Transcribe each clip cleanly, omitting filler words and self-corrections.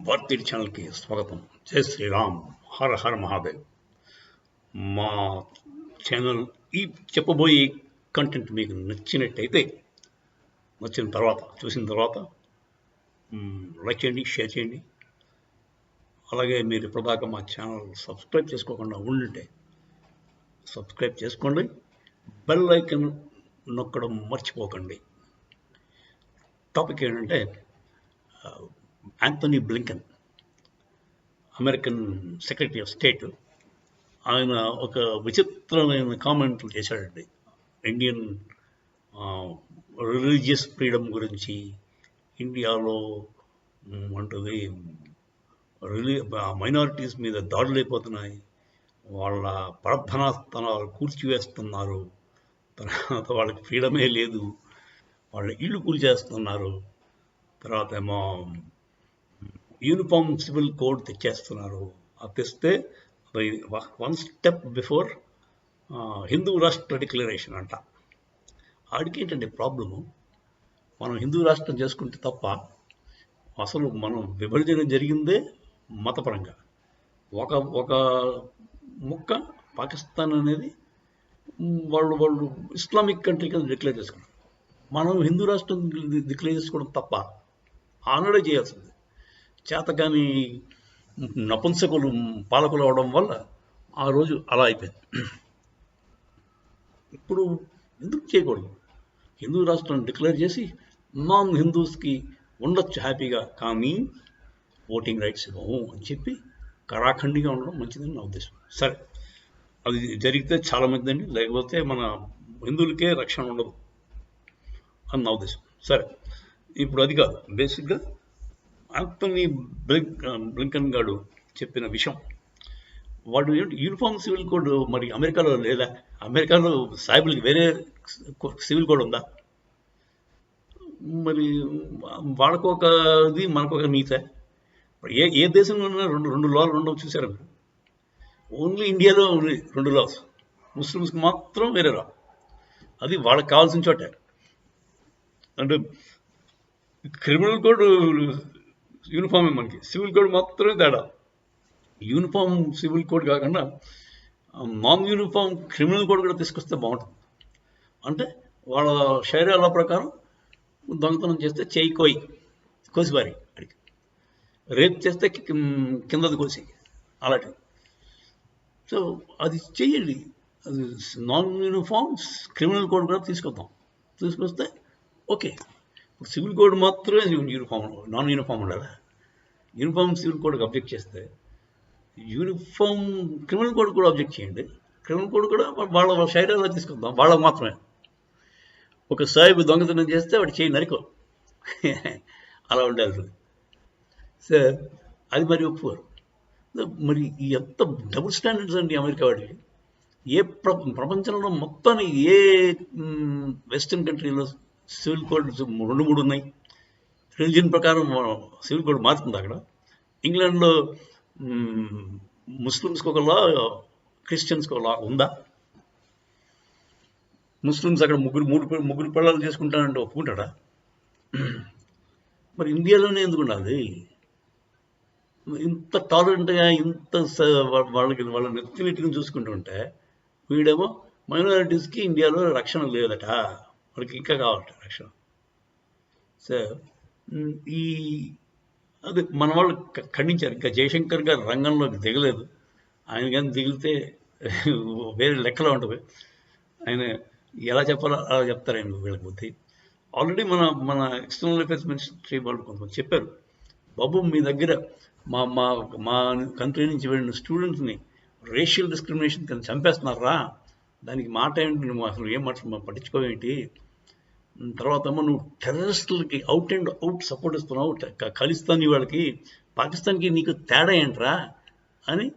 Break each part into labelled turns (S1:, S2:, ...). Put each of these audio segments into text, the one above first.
S1: భారతీయ ఛానల్కి స్వాగతం. జై శ్రీరామ్, హర హర మహాదేవ్. మా ఛానల్ ఈ చెప్పబోయే కంటెంట్ మీకు నచ్చినట్టయితే చూసిన తర్వాత లైక్ చేయండి, షేర్ చేయండి. అలాగే మీరు ఇప్పటిదాకా మా ఛానల్ సబ్స్క్రైబ్ చేసుకోకుండా ఉండుంటే సబ్స్క్రైబ్ చేసుకోండి. బెల్ ఐకాన్ నొక్కడం మర్చిపోకండి. టాపిక్ ఏంటంటే Anthony Blinken, American secretary of state. ఆయన ఒక విచిత్రమైన కామెంట్లు చేశాడండి. ఇండియన్ రిలీజియస్ ఫ్రీడమ్ గురించి, ఇండియాలో అంటుంది మైనారిటీస్ మీద దాడులు అయిపోతున్నాయి, వాళ్ళ ప్రార్థనా స్థానాలు కూల్చివేస్తున్నారు, తర్వాత వాళ్ళకి ఫ్రీడమే లేదు, వాళ్ళ ఇళ్ళు కూల్చేస్తున్నారు, తర్వాత ఏమో యూనిఫామ్ సివిల్ కోడ్ తెచ్చేస్తున్నారు. అది తెస్తే వన్ స్టెప్ బిఫోర్ హిందూ రాష్ట్ర డిక్లరేషన్ అంట. ఆడికి ఏంటంటే ప్రాబ్లము, మనం హిందూ రాష్ట్రం చేసుకుంటే తప్ప, అసలు మనం విభజన జరిగిందే మతపరంగా. ఒక ముక్క పాకిస్తాన్ అనేది వాళ్ళు ఇస్లామిక్ కంట్రీ కింద డిక్లేర్ చేసుకున్నారు. మనం హిందూ రాష్ట్రం డిక్లేర్ చేసుకోవడం తప్ప ఆనాడే చేయాల్సింది. చేతకాని నపుంసకులు పాలకులు అవడం వల్ల ఆ రోజు అలా అయిపోయింది. ఇప్పుడు ఎందుకు చేయకూడదు? హిందూ రాష్ట్రం డిక్లేర్ చేసి నాన్ హిందూస్కి ఉండొచ్చు హ్యాపీగా, కానీ ఓటింగ్ రైట్స్ ఇవ్వము అని చెప్పి కరాఖండిగా ఉండడం మంచిదని నా ఉద్దేశం. సరే, అది జరిగితే చాలా మంచిదండి, లేకపోతే మన హిందువులకే రక్షణ ఉండదు అని నా ఉద్దేశం. సరే, ఇప్పుడు అది కాదు. బేసిక్గా యాంథనీ బ్లింకన్ గారు చెప్పిన విషయం, వాడు ఏంటి యూనిఫామ్ సివిల్ కోడ్ మరి అమెరికాలో లేదా? అమెరికాలో సాయిబులకి వేరే సివిల్ కోడ్ ఉందా? మరి వాళ్ళకు ఒకది, మనకు ఒక నీత. ఏ దేశంలో ఉన్నా రెండు లాలు ఉండవు, చూసారా మీరు? ఓన్లీ ఇండియాలో ఉంది 2 లాస్. ముస్లిమ్స్కి మాత్రం వేరే లా. అది వాళ్ళకి కావాల్సిన చోట. అంటే క్రిమినల్ కోడ్ యూనిఫామే, మనకి సివిల్ కోడ్ మాత్రమే తేడా. యూనిఫామ్ సివిల్ కోడ్ కాకుండా నాన్ యూనిఫామ్ క్రిమినల్ కోడ్ కూడా తీసుకొస్తే బాగుంటుంది. అంటే వాళ్ళ శరీరాల ప్రకారం దొంగతనం చేస్తే చేయి కోసిపారి, అడిగి రేప్ చేస్తే కిందది కోసి, అలాంటివి. సో అది చెయ్యండి. అది నాన్ యూనిఫామ్ క్రిమినల్ కోడ్ కూడా తీసుకొస్తే ఓకే. ఇప్పుడు సివిల్ కోడ్ మాత్రమే యూనిఫామ్, నాన్ యూనిఫామ్ ఉండాలి. యూనిఫామ్ సివిల్ కోడ్కి అబ్జెక్ట్ చేస్తే యూనిఫామ్ క్రిమినల్ కోడ్ కూడా అబ్జెక్ట్ చేయండి. క్రిమినల్ కోడ్ కూడా వాళ్ళ శరీరాల్లో తీసుకుందాం, వాళ్ళకు మాత్రమే. ఒక సాయిబు దొంగతనం చేస్తే వాడు చేయి నరికో, అలా ఉండాలి. సో అది మరి ఒప్పుకోరు. మరి ఎంత డబుల్ స్టాండర్డ్స్ అండి అమెరికా వాడికి. ఏ ప్రపంచంలో మొత్తాన్ని ఏ వెస్టర్న్ కంట్రీలో సివిల్ కోడ్ 2-3 ఉన్నాయి. రిలీజియన్ ప్రకారం సివిల్ కోడ్ మారుతుంది అక్కడ. ఇంగ్లాండ్లో ముస్లిమ్స్కి ఒక లా, క్రిస్టియన్స్కి ఒక లా ఉందా? ముస్లిమ్స్ అక్కడ ముగ్గురు పిల్లలు చేసుకుంటానంటే ఒప్పుకుంటాడా? మరి ఇండియాలోనే ఎందుకు ఉండాలి? ఇంత టాలరెంట్గా, ఇంత వాళ్ళ నెత్తినెట్టుకుని చూసుకుంటుంటే, వీడేమో మైనారిటీస్కి ఇండియాలో రక్షణ లేదట, వాళ్ళకి ఇంకా కావాలట రక్షణ. సో అది మన వాళ్ళు ఖండించారు. ఇంకా జయశంకర్ గారు రంగంలోకి దిగలేదు. ఆయన కానీ దిగితే వేరే లెక్కలో ఉంటుంది. ఆయన ఎలా చెప్పాలో అలా చెప్తారు ఆయన, వీళ్ళకి బుద్ధి. ఆల్రెడీ మన ఎక్స్టర్నల్ అఫేర్స్ మినిస్ట్రీ వాళ్ళు కొంతమంది చెప్పారు, బాబు మీ దగ్గర మా కంట్రీ నుంచి వెళ్ళిన స్టూడెంట్స్ని రేషియల్ డిస్క్రిమినేషన్ కింద చంపేస్తున్నారా, దానికి మాట ఏంటి, నువ్వు అసలు ఏం పట్టించుకోవేంటి? తర్వాత ఏమో నువ్వు టెర్రరిస్టులకి అవుట్ అండ్ అవుట్ సపోర్ట్ ఇస్తున్నావు, ఖలిస్తానీ వాళ్ళకి, పాకిస్తాన్కి నీకు తేడా ఏంట్రా అని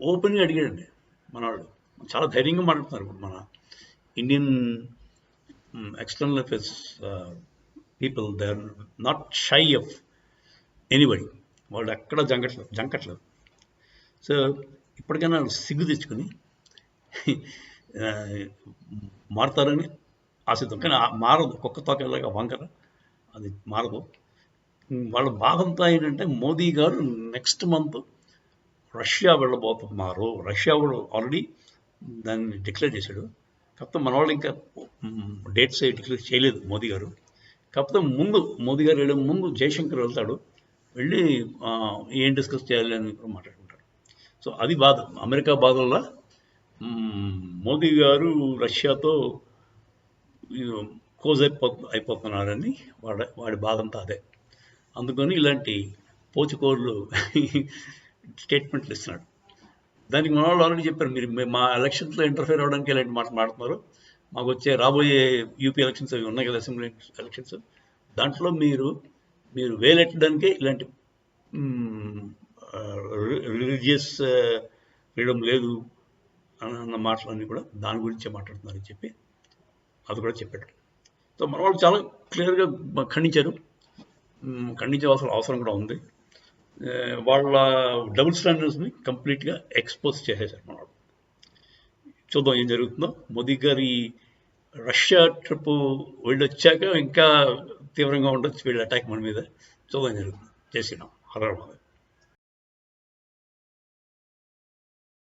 S1: ఓపెన్గా అడిగాడండి మన వాళ్ళు. చాలా ధైర్యంగా మాట్లాడుతున్నారు ఇప్పుడు మన Indian external affairs people. They are not shy of anybody. వాళ్ళు ఎక్కడ జంకట్లేదు. సో ఇప్పటికైనా సిగ్గు తెచ్చుకుని మారుతారని ఆశిద్దాం. కానీ మారదు, కుక్క తోకలాగా వంకర, అది మారదు. వాళ్ళ బాధంతా ఏంటంటే మోదీ గారు నెక్స్ట్ మంత్ రష్యా వెళ్ళబోతున్నారు. రష్యా కూడా ఆల్రెడీ దాన్ని డిక్లేర్ చేశాడు. కాకపోతే మన వాళ్ళు ఇంకా డేట్స్ డిక్లేర్ చేయలేదు మోదీ గారు. కాకపోతే ముందు మోదీ గారు వెళ్ళే ముందు జయశంకర్ వెళ్తాడు. వెళ్ళి ఏం డిస్కస్ చేయాలి అని కూడా మాట్లాడుకుంటాడు. సో అది బాధ, అమెరికా బాధ వల్ల మోదీ గారు రష్యాతో క్లోజ్ అయిపోతున్నారని వాడి బాధ అంతా అదే. అందుకని ఇలాంటి పోచుకోళ్ళు స్టేట్మెంట్లు ఇస్తున్నాడు. దానికి మన వాళ్ళు ఆల్రెడీ చెప్పారు, మీరు మా ఎలక్షన్స్లో ఇంటర్ఫేర్ అవ్వడానికి ఇలాంటి మాట్లాడుతున్నారు, మాకు వచ్చే రాబోయే యూపీ ఎలక్షన్స్ అవి ఉన్నాయి కదా, అసెంబ్లీ ఎలక్షన్స్, దాంట్లో మీరు వేలెట్టడానికే ఇలాంటి రిలీజియస్ ఫ్రీడమ్ లేదు అన్న మాటలన్నీ కూడా దాని గురించే మాట్లాడుతున్నారని చెప్పి అది కూడా చెప్పాడు. సో మన వాళ్ళు చాలా క్లియర్గా ఖండించారు. ఖండించే అవసరం కూడా ఉంది. వాళ్ళ డబుల్ స్టాండర్డ్స్ని కంప్లీట్గా ఎక్స్పోజ్ చేసేసారు మన వాళ్ళు. చూద్దాం ఏం జరుగుతుందో. మోదీ గారి రష్యా ట్రిప్ వెళ్ళొచ్చాక ఇంకా తీవ్రంగా ఉండొచ్చు వీళ్ళ అటాక్ మన మీద. చూద్దాం ఏం జరుగుతుంది. చేసినాం హర